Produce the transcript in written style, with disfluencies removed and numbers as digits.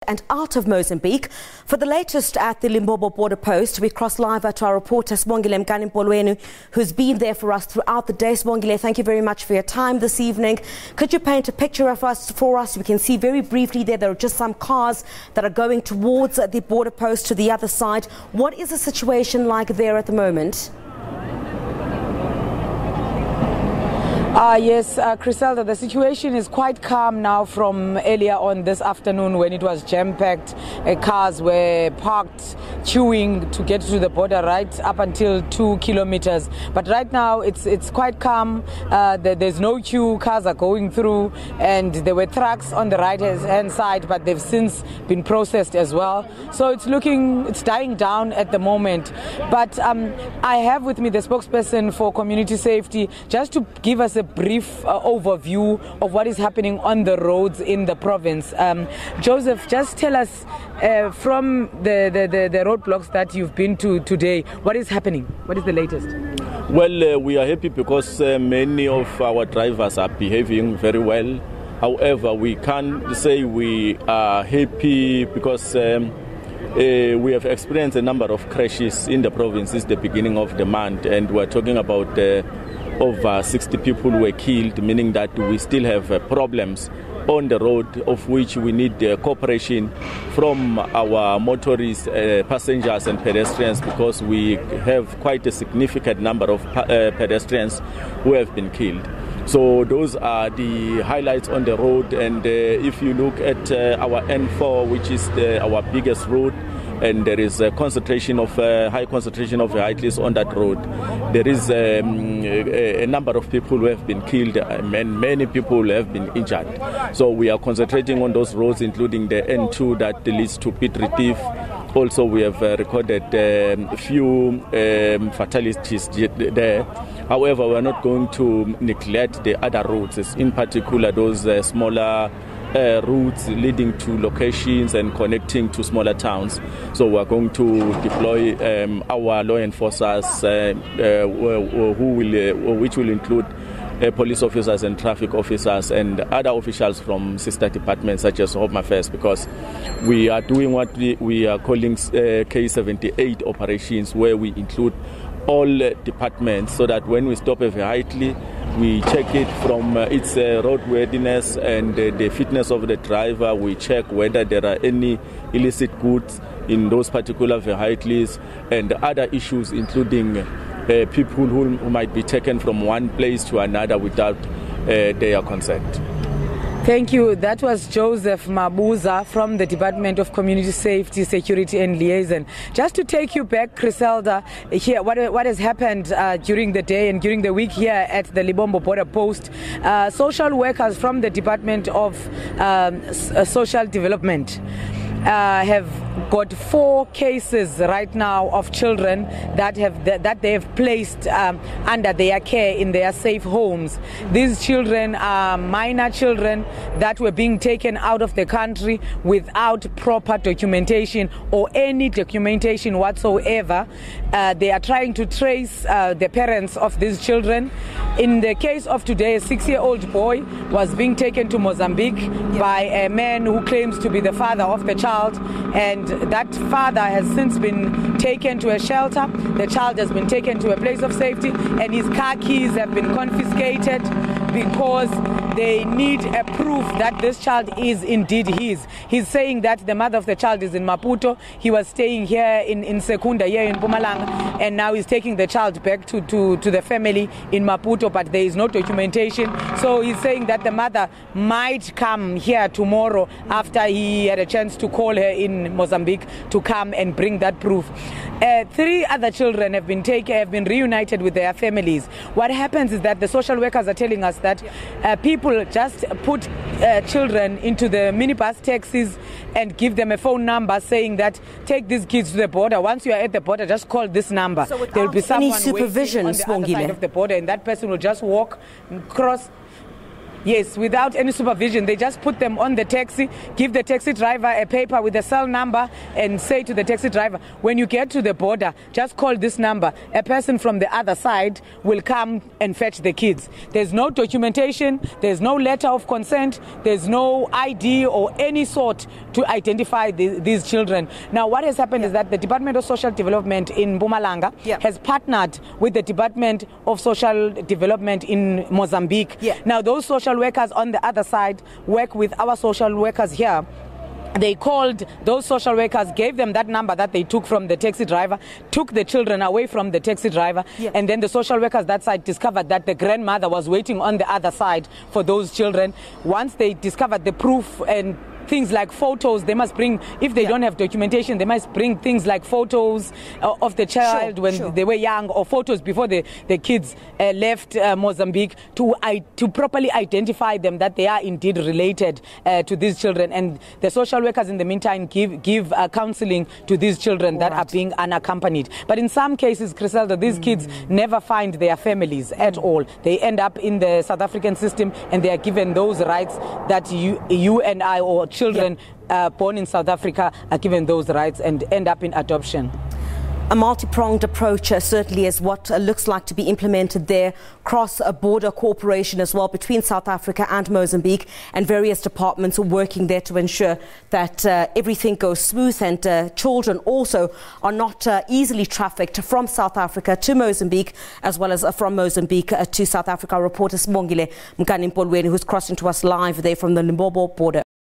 and out of Mozambique. For the latest at the Lebombo border post, we cross live to our reporter Sibongile Mkani-Mpolweni, who's been there for us throughout the day. Sibongile, thank you very much for your time this evening. Could you paint a picture for us? We can see very briefly there are just some cars that are going towards the border post to the other side. What is the situation like there at the moment? Yes, Criselda, the situation is quite calm now from earlier on this afternoon when it was jam-packed. Cars were parked, queuing to get to the border right up until 2 kilometers. But right now it's quite calm. There's no queue, cars are going through, and there were trucks on the right-hand side, but they've since been processed as well. So it's dying down at the moment. But I have with me the spokesperson for community safety just to give us a brief overview of what is happening on the roads in the province. Joseph, just tell us from the roadblocks that you've been to today, what is happening? What is the latest? Well, we are happy because many of our drivers are behaving very well. However, we can't say we are happy because we have experienced a number of crashes in the province since the beginning of the month, and we're talking about over 60 people were killed, meaning that we still have problems on the road, of which we need cooperation from our motorists, passengers and pedestrians, because we have quite a significant number of pedestrians who have been killed. So those are the highlights on the road, and if you look at our N4, which is our biggest road, and there is a concentration of high concentration of vehicles on that road. There is a number of people who have been killed and many people have been injured. So we are concentrating on those roads, including the N2 that leads to Piet Retief. Also, we have recorded a few fatalities there. However, we are not going to neglect the other roads, in particular those smaller routes leading to locations and connecting to smaller towns. So we are going to deploy our law enforcers, which will include police officers and traffic officers and other officials from sister departments such as Home Affairs, because we are doing what we are calling K78 operations, where we include all departments, so that when we stop a vehicle, we check it from its roadworthiness and the fitness of the driver. We check whether there are any illicit goods in those particular vehicles and other issues, including people who might be taken from one place to another without their consent. Thank you. That was Joseph Mabuza from the Department of Community Safety, Security and Liaison. Just to take you back, Criselda, here, what has happened during the day and during the week here at the Lebombo border post, social workers from the Department of Social Development have got 4 cases right now of children that they have placed under their care in their safe homes. These children are minor children that were being taken out of the country without proper documentation or any documentation whatsoever. They are trying to trace the parents of these children. In the case of today, a 6-year-old boy was being taken to Mozambique by a man who claims to be the father of the child, and that father has since been taken to a shelter. The child has been taken to a place of safety, and his car keys have been confiscated because they need a proof that this child is indeed his. He's saying that the mother of the child is in Maputo. He was staying here in Secunda, here in Mpumalanga, and now he's taking the child back to the family in Maputo, but there is no documentation. So he's saying that the mother might come here tomorrow after he had a chance to call her in Mozambique to come and bring that proof. 3 other children have been reunited with their families. What happens is that the social workers are telling us that people just put children into the minibus taxis and give them a phone number saying that take these kids to the border. Once you are at the border, just call this number. So there will be someone any supervision waiting on the other side of the border, and that person will just walk, cross. Yes, without any supervision. They just put them on the taxi, give the taxi driver a paper with a cell number and say to the taxi driver, when you get to the border, just call this number. A person from the other side will come and fetch the kids. There's no documentation, there's no letter of consent, there's no ID or any sort to identify these children. Now, what has happened is that the Department of Social Development in Mpumalanga has partnered with the Department of Social Development in Mozambique. Now, those social workers on the other side work with our social workers here. They called those social workers, gave them that number that they took from the taxi driver, took the children away from the taxi driver, and then the social workers that side discovered that the grandmother was waiting on the other side for those children. Once they discovered the proof and things like photos, they must bring, if they don't have documentation, they must bring things like photos of the child when they were young, or photos before the kids left Mozambique to properly identify them that they are indeed related to these children. And the social workers in the meantime give counseling to these children that are being unaccompanied. But in some cases, Griselda, these kids never find their families at all. They end up in the South African system and they are given those rights that you and I, or children born in South Africa, are given those rights and end up in adoption. A multi-pronged approach certainly is what looks like to be implemented there. Cross-border cooperation as well between South Africa and Mozambique, and various departments are working there to ensure that everything goes smooth, and children also are not easily trafficked from South Africa to Mozambique, as well as from Mozambique to South Africa. Our reporter Sibongile Mkani-Mpolweni, who's crossing to us live there from the Lebombo border.